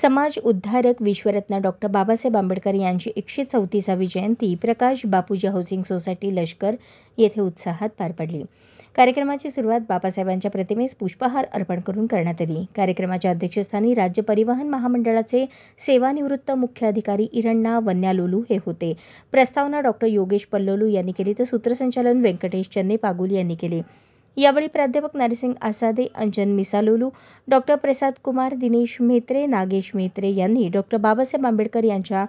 समाज उद्धारक विश्वरत्न डॉक्टर बाबासाहेब आंबेडकर यांची 134वी जयंती प्रकाश Bapuji housing society लष्कर येथे उत्साहात पार पडली। कार्यक्रमाची सुरुवात बाबासाहेबांच्या प्रतिमेस पुष्पहार अर्पण करून करण्यात आली। कार्यक्रमाच्या अध्यक्षस्थानी राज्य परिवहन महामंडळाचे सेवानिवृत्त मुख्य अधिकारी इरण्णा वन्यालोलू हे होते। प्रस्तावना डॉक्टर योगेश पल्लोलू यांनी केली तर सूत्रसंचालन व्यंकटेश चन्ने पागुल यांनी केले। यावेळी प्राध्यापक नरसिंग आसादे, अंजन मिसालोलू, डॉक्टर प्रसाद कुमार, दिनेश म्हेत्रे, नागेश म्हेत्रे यांनी डॉक्टर बाबासाहेब आंबेडकर यांच्या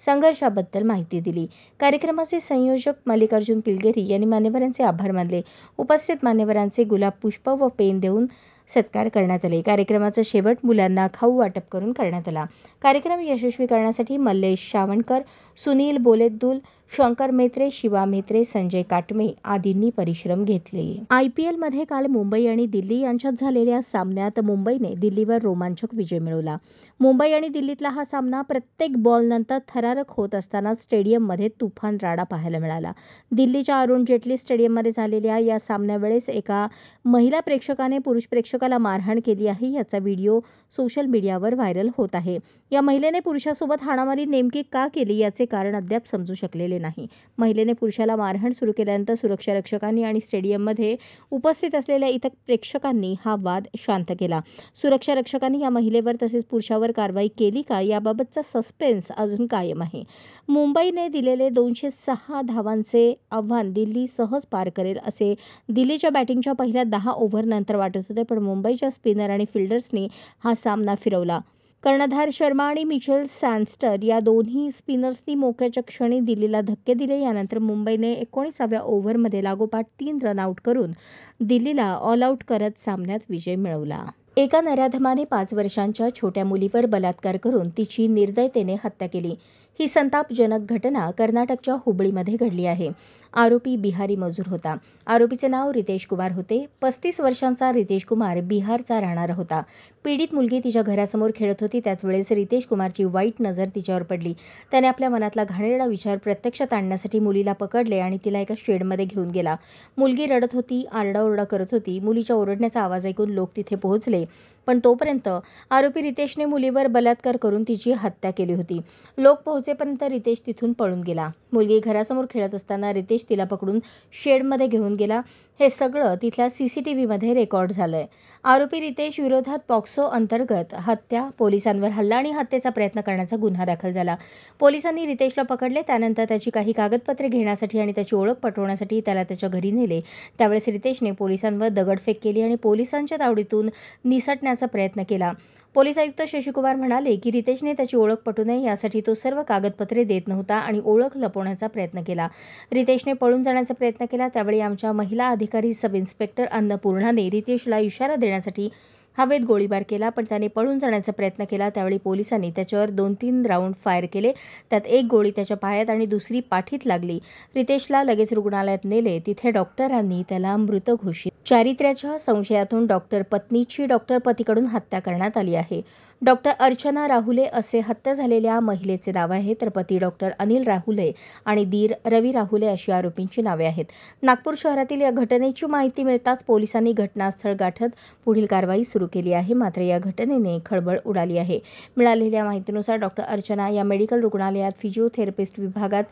संघर्षाबद्दल माहिती दिली। कार्यक्रमाचे संयोजक मल्लिकार्जुन पिलगेरी यांनी मान्यवरांचे आभार मानले। उपस्थित मान्यवरांचे गुलाब पुष्प व पेन देऊन सत्कार करण्यात आले। कार्यक्रमाचा शेवट मुलांना खाऊ वाटप करून करण्यात आला। कार्यक्रम यशस्वी करण्यासाठी मल्लेश शावणकर, सुनील बोलेद्दुल, शंकर म्हेत्रे, शिवा म्हेत्रे, संजय काटमे आदींनी परिश्रम घेतले। IPLमध्ये काल मुंबई आणि दिल्ली यांच्यात झालेल्या सामन्यात मुंबईने दिल्लीवर रोमांचक विजय मिळवला। मुंबई आणि दिल्लीतला हा सामना प्रत्येक बॉलनंतर थरारक होत असताना स्टेडियममध्ये तुफान राडा पाहायला मिळाला। दिल्लीच्या अरुण जेटली स्टेडियममध्ये झालेल्या या सामन्यावेळेस एका महिला प्रेक्षकाने पुरुष प्रेक्षकाला मारहाण केली आहे। याचा व्हिडिओ सोशल मीडियावर व्हायरल होत आहे। या महिलेने पुरुषासोबत हाणामारी नेमकी का केली याचे कारण अद्याप समजू शकलेले नाही। महिलेने पुरुषाला मारहाण सुरू केल्यानंतर सुरक्षा रक्षकांनी आणि स्टेडियममध्ये उपस्थित असलेल्या इतर प्रेक्षकांनी हा वाद शांत केला। सुरक्षा रक्षकांनी या महिलेवर तसेच पुरुषावर कारवाई केली का याबाबतचा सस्पेन्स अजून कायम आहे। मुंबईने दिलेले 206 धावांचे आव्हान दिल्ली सहज पार करेल असे दिल्लीच्या बॅटिंगच्या पहिल्या 10 ओव्हरनंतर वाटत होते, पण मुंबईच्या स्पिनर आणि फिल्डर्सनी हा सामना फिरवला। कर्णधार शर्मा आणि मिचेल सँडस्टर या दोन्ही स्पिनर्सनी मोक्याच्या क्षणी दिल्लीला धक्के दिले। यानंतर मुंबईने 19व्या ओव्हरमध्ये लागोपाठ 3 रनआउट करून दिल्लीला ऑलआउट करत सामन्यात विजय मिळवला। एका नराधमाने 5 वर्षांच्या छोट्या मुलीवर बलात्कार करून तिची निर्दयतेने हत्या केली। ही संतापजनक घटना कर्नाटकच्या हुबळीमध्ये घडली आहे। आरोपी बिहारी मजूर होता। आरोपीचे नाव रितेश कुमार होते। 35 वर्षांचा रितेश कुमार बिहारचा राहणारा होता। पीडित मुलगी तिच्या घरासमोर खेळत होती। त्याच वेळेस रितेश कुमारची वाईट नजर तिच्यावर पडली। त्याने आपल्या मनातला घाणेरडा विचार प्रत्यक्षात आणण्यासाठी मुलीला पकडले आणि तिला एका शेडमध्ये घेऊन गेला। मुलगी रडत होती, आरडाओरडा करत होती। मुलीच्या ओरडण्याचा आवाज ऐकून लोक तिथे पोहोचले, पण तोपर्यंत आरोपी रितेशने मुलीवर बलात्कार करून तिची हत्या केली होती। लोक पोहोचेपर्यंत रितेश तिथून पळून गेला। मुलगी घरासमोर खेळत असताना रितेश तिला पकडून शेडमध्ये घेऊन गेला। हे सगळं तिथल्या CCTVमध्ये रेकॉर्ड झालंय। आरोपी रितेश विरोधात पॉक्सो अंतर्गत हत्या, पोलिसांवर हल्ला आणि हत्येचा प्रयत्न करण्याचा गुन्हा दाखल झाला। पोलिसांनी रितेशला पकडले। त्यानंतर त्याची काही कागदपत्रे घेण्यासाठी आणि त्याची ओळख पटवण्यासाठी त्याला त्याच्या घरी नेले। त्यावेळेस रितेशने पोलिसांवर दगडफेक केली आणि पोलिसांच्या तावडीतून निसटण्याचा प्रयत्न केला। पोलीस आयुक्त शशिकुमार म्हणाले की रितेशने त्याची ओळख पटू नये यासाठी तो सर्व कागदपत्रे देत नव्हता आणि ओळख लपवण्याचा प्रयत्न केला। रितेशने पळून जाण्याचा प्रयत्न केला। त्यावेळी आमच्या महिला अधिकारी सब इन्स्पेक्टर अन्नपूर्णाने रितेशला इशारा देण्यासाठी हवेत गोळीबार केला, पण त्याने पळून जाण्याचा प्रयत्न केला। त्यावेळी पोलिसांनी त्याच्यावर 2-3 राऊंड फायर केले। त्यात एक गोळी त्याच्या पायात आणि दुसरी पाठीत लागली। रितेशला लगेच रुग्णालयात नेले। तिथे डॉक्टरांनी त्याला मृत घोषित। चारित्र्याच्या संशयातून डॉक्टर पत्नीची डॉक्टर पतीकडून हत्या करण्यात आली आहे। डॉक्टर अर्चना राहुले असे हत्या झालेल्या महिलेचे नाव आहे, तर पती डॉक्टर अनिल राहुले आणि दीर रवी राहुले अशी आरोपींची नावे आहेत। नागपूर शहरातील या घटनेची माहिती मिळताच पोलिसांनी घटनास्थळ गाठत पुढील कारवाई सुरू केली आहे। मात्र या घटनेने खळबळ उडाली आहे। मिळालेल्या माहितीनुसार डॉक्टर अर्चना या मेडिकल रुग्णालयात फिजिओथेरपिस्ट विभागात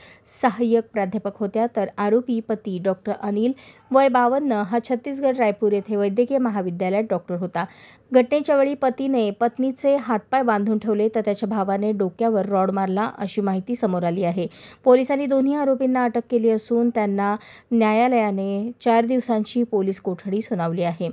सहाय्यक प्राध्यापक होत्या, तर आरोपी पती डॉक्टर अनिल वय 52 हा छत्तीसगड रायपूर येथे वैद्यकीय महाविद्यालयात डॉक्टर होता। घटनेच्या वेळी पतीने पत्नीचे हातपाय बांधून ठेवले तर त्याच्या भावाने डोक्यावर रॉड मारला अशी माहिती समोर आली आहे। पोलिसांनी दोन्ही आरोपींना अटक केली असून त्यांना न्यायालयाने 4 दिवसांची पोलीस कोठडी सुनावली आहे।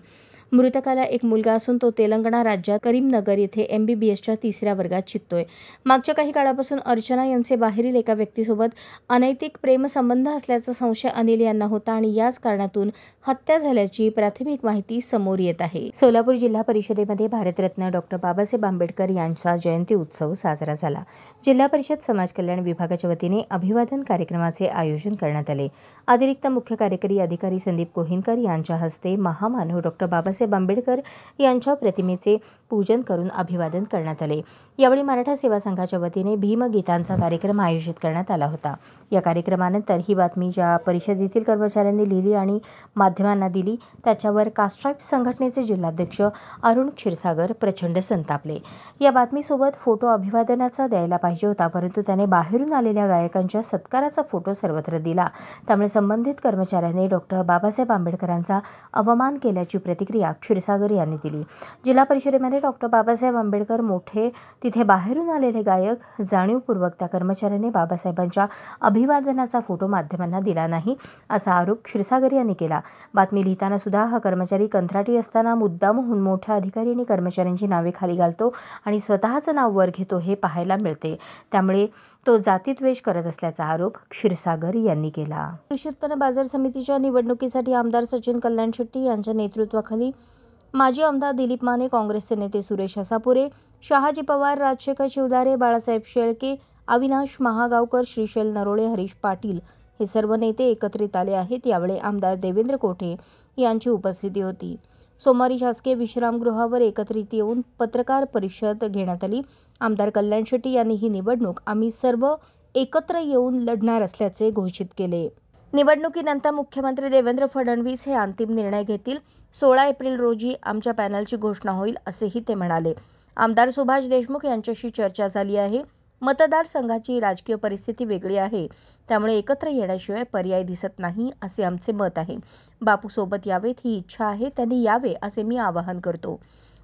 मृतकाला एक मुलगा असून तो तेलंगणा राज्यात करीमनगर येथे MBBSच्या 3ऱ्या वर्गात शिकतोय। मागच्या काही काळापासून अर्चना यांचे बाहेरील एका व्यक्तीसोबत अनैतिक प्रेमसंबंध असल्याचा संशय अनिल यांना होता आणि याच कारणातून हत्या झाल्याची प्राथमिक माहिती समोर येत आहे। सोलापूर जिल्हा परिषदेमध्ये भारतरत्न डॉक्टर बाबासाहेब आंबेडकर यांचा जयंती उत्सव साजरा झाला। जिल्हा परिषद समाज कल्याण विभागाच्या वतीने अभिवादन कार्यक्रमाचे आयोजन करण्यात आले। अतिरिक्त मुख्य कार्यकारी अधिकारी संदीप कोहिनकर यांच्या हस्ते महामानव डॉक्टर बाबासाहेब बाबासाहेब आंबेडकर यांच्या प्रतिमेचे पूजन करून अभिवादन करण्यात आले। यावेळी मराठा सेवा संघाच्या वतीने भीमगीतांचा कार्यक्रम आयोजित करण्यात आला होता। या कार्यक्रमानंतर ही बातमी ज्या परिषदेतील कर्मचाऱ्यांनी लिहिली आणि माध्यमांना दिली त्याच्यावर कास्ट्राईट संघटनेचे जिल्हाध्यक्ष अरुण क्षीरसागर प्रचंड संतापले। या बातमीसोबत फोटो अभिवादनाचा द्यायला पाहिजे होता, परंतु त्याने बाहेरून आलेल्या गायकांच्या सत्काराचा फोटो सर्वत्र दिला। त्यामुळे संबंधित कर्मचाऱ्याने डॉक्टर बाबासाहेब आंबेडकरांचा अवमान केल्याची प्रतिक्रिया क्षीरसागर यांनी दिली। जिल्हा परिषदेमध्ये डॉक्टर बाबासाहेब आंबेडकर मोठे तिथे बाहेरून आलेले गायक जाणीवपूर्वक त्या कर्मचाऱ्याने बाबासाहेबांच्या अभिवादनाचा फोटो माध्यमांना दिला नाही असा आरोप क्षीरसागर यांनी केला। बातमी लिहिताना सुद्धा हा कर्मचारी कंत्राटी असताना मुद्दामहून मोठ्या अधिकारी आणि कर्मचाऱ्यांची नावे खाली घालतो आणि स्वतःचं नाव वर घेतो हे पाहायला मिळते। त्यामुळे तो जातीद्वेष करत असल्याचा आरोप क्षीरसागर यांनी केला। कृषी उत्पन्न बाजार समितीच्या निवडणुकीसाठी आमदार सचिन कल्याण शेट्टी यांच्या नेतृत्वाखाली माजी आमदार दिलीप माने, काँग्रेसचे नेते सुरेश हसापुरे, शहाजी पवार, राजशेखर शिवदारे, बाळासाहेब शेळके, अविनाश महागावकर, श्रीशैल नरोळे, हरीश पाटील हे सर्व नेते एकत्रित आले आहेत। यावेळी आमदार देवेंद्र कोठे यांची उपस्थिती होती। सोमवारी शासकीय विश्रामगृहावर एकत्रित येऊन पत्रकार परिषद घेण्यात आली। आमदार कल्याण शेट्टी यांनी ही निवडणूक आम्ही सर्व एकत्र येऊन लढणार असल्याचे घोषित केले। निवडणुकीनंतर मुख्यमंत्री देवेंद्र फडणवीस हे अंतिम निर्णय घेतील। 16 एप्रिल रोजी आमच्या पॅनलची घोषणा होईल असेही ते म्हणाले। आमदार सुभाष देशमुख यांच्याशी चर्चा झाली आहे। मतदारसंघाची राजकीय परिस्थिती वेगळी आहे, त्यामुळे एकत्र येण्याशिवाय पर्याय दिसत नाही असे आमचे मत आहे। बापू सोबत यावेत ही इच्छा आहे, त्यांनी यावे असे मी आवाहन करतो।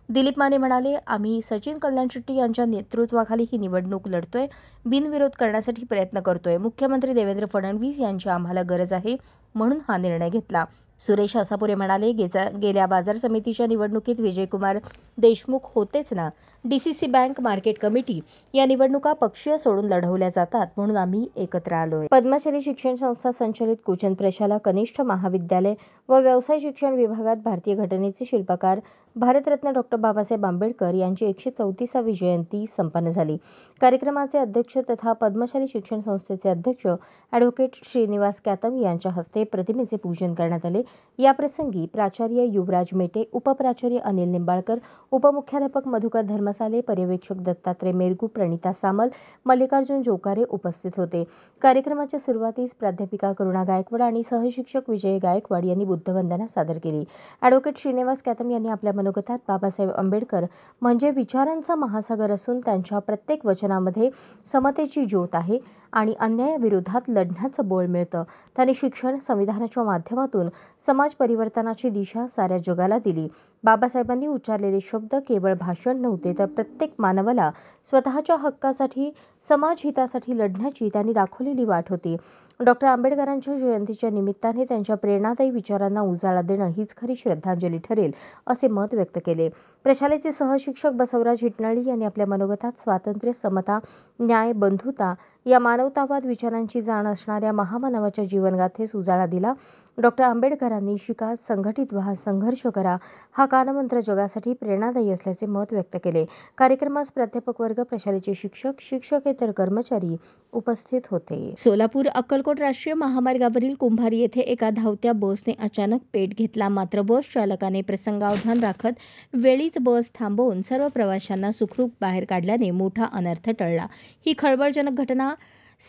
दिलीप माने म्हणाले, आम्ही सचिन कल्याण शेट्टी यांच्या नेतृत्वाखाली ही निवडणूक लढतोय, बिनविरोध करण्यासाठी प्रयत्न करतोय। मुख्यमंत्री देवेंद्र फडणवीस यांची आम्हाला गरज आहे म्हणून हा निर्णय घेतला। सुरेश हसापुरे म्हणाले, गेल्या बाजार समितीच्या निवडणुकीत विजयकुमार देशमुख होतेच ना। डीसीसी बँक, मार्केट कमिटी या निवडणुका पक्षीय सोडून लढवल्या जातात म्हणून आम्ही एकत्र आलोय। पद्मश्री शिक्षण संस्था संचलित कुचन प्रशाला कनिष्ठ महाविद्यालय व व्यवसाय शिक्षण विभागात भारतीय घटनेचे शिल्पकार भारतरत्न डॉक्टर बाबासाहेब आंबेडकर यांची 134वी जयंती संपन्न झाली। कार्यक्रमाचे अध्यक्ष तथा पद्मशाली शिक्षण संस्थेचे अध्यक्ष ॲडव्होकेट श्रीनिवास कॅतम यांच्या हस्ते प्रतिमेचे पूजन करण्यात आले। याप्रसंगी प्राचार्य युवराज मेटे, उपप्राचार्य अनिल निंबाळकर, उपमुख्याध्यापक मधुकर धर्मसाले, पर्यवेक्षक दत्तात्रय मेरगू, प्रणिता सामल, मल्लिकार्जुन जोकारे उपस्थित होते। कार्यक्रमाच्या सुरुवातीस प्राध्यापिका करुणा गायकवाड आणि सहशिक्षक विजय गायकवाड यांनी बुद्धवंदना सादर केली। ॲडव्होकेट श्रीनिवास कॅतम यांनी आपल्या मनोगतात बाबासाहेब आंबेडकर म्हणजे विचारांचा महासागर असून त्यांच्या प्रत्येक वचनामध्ये समतेची ज्योत आहे आणि अन्यायाविरोधात लढण्याचं बळ मिळतं। त्यांनी शिक्षण, संविधानाच्या माध्यमातून समाज परिवर्तनाची दिशा साऱ्या जगाला दिली। बाबासाहेबांनी उच्चारलेले शब्द केवळ भाषण नव्हते, तर प्रत्येक मानवाला स्वतःच्या हक्कासाठी, समाज हितासाठी लढण्याची त्यांनी दाखवलेली वाट होती। डॉक्टर आंबेडकरांच्या जयंतीच्या निमित्ताने त्यांच्या प्रेरणादायी विचारांना उजाळा देणं हीच खरी श्रद्धांजली ठरेल असे मत व्यक्त केले। प्रशालेचे सहशिक्षक बसवराज हिटनळी यांनी आपल्या मनोगतात स्वातंत्र्य, समता, न्याय, बंधुता या मानवतावाद विचारांची जाण असणाऱ्या महामानवाच्या जीवनगाथेस उजाळा दिला। डॉक्टर आंबेडकरांनी शिका, संघटित व्हा, संघर्ष करा हा कानमंत्र जगासाठी प्रेरणादायी असल्याचे मत व्यक्त केले। कार्यक्रमास प्राध्यापक वर्ग, प्रशालेचे शिक्षक, शिक्षकेतर कर्मचारी उपस्थित होते। सोलापूर अक्कलकोट राष्ट्रीय महामार्गावरील कुंभारी येथे एका धावत्या बसने अचानक पेट घेतला, मात्र बस चालकाने प्रसंगावधान राखत वेळीच बस थांबवून सर्व प्रवाशांना सुखरूप बाहेर काढल्याने मोठा अनर्थ टळला। ही खळबळजनक घटना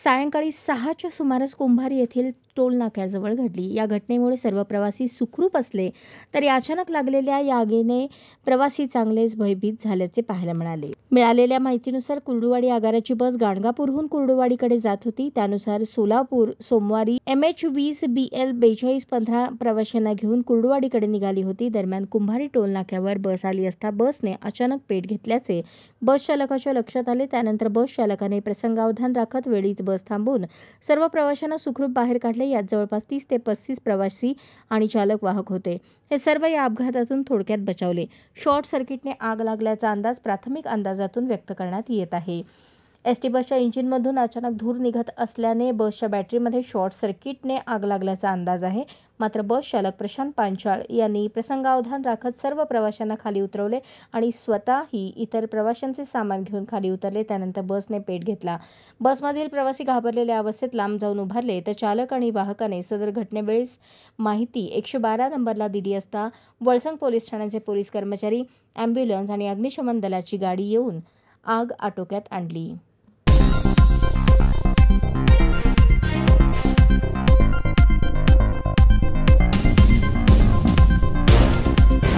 सायंकाळी 6च्या सुमारास कुंभारी येथील टोल नाक्याजवळ घडली। या घटनेमुळे सर्व प्रवासी सुखरूप असले तरी अचानक लागलेल्या या आगीने प्रवासी चांगलेच भयभीत झाल्याचे पाहायला मिळाले। मिळालेल्या माहितीनुसार कुर्डुवाडी आगाराची बस गाणगापूरहून कुर्डुवाडीकडे जात होती। त्यानुसार सोलापूर सोमवारी MH20 BL 4215 प्रवाशांना घेऊन कुर्डुवाडीकडे निघाली होती। दरम्यान कुंभारी टोल नाक्यावर बस आली असता बसने अचानक पेट घेतल्याचे बस चालकाच्या लक्षात आले। त्यानंतर बस चालकाने प्रसंगावधान राखत वेळीच बस थांबवून सर्व प्रवाशांना सुखरूप बाहेर काढले। यात जवळपास 30 ते 35 प्रवासी आणि चालक वाहक होते। हे सर्व या अपघातातून थोडक्यात बचावले। शॉर्ट सर्किटने आग लागल्याचा अंदाज प्राथमिक अंदाजातून व्यक्त करण्यात येत आहे। एसटी बसच्या इंजिनमधून अचानक धूर निघत असल्याने बसच्या बॅटरीमध्ये शॉर्ट सर्किटने आग लागल्याचा अंदाज आहे. मात्र बस चालक प्रशांत पांचाळ यांनी प्रसंगावधान राखत सर्व प्रवाशांना खाली उतरवले आणि स्वतःही इतर प्रवाशांचे सामान घेऊन खाली उतरले. त्यानंतर बसने पेट घेतला. बसमधील प्रवासी घाबरलेल्या अवस्थेत लांब जाऊन उभारले तर चालक आणि वाहकाने सदर घटनेवेळेस माहिती 112 नंबरला दिली असता वळसंग पोलीस ठाण्याचे पोलीस कर्मचारी, ॲम्ब्युलन्स आणि अग्निशमन दलाची गाडी येऊन आग आटोक्यात आणली.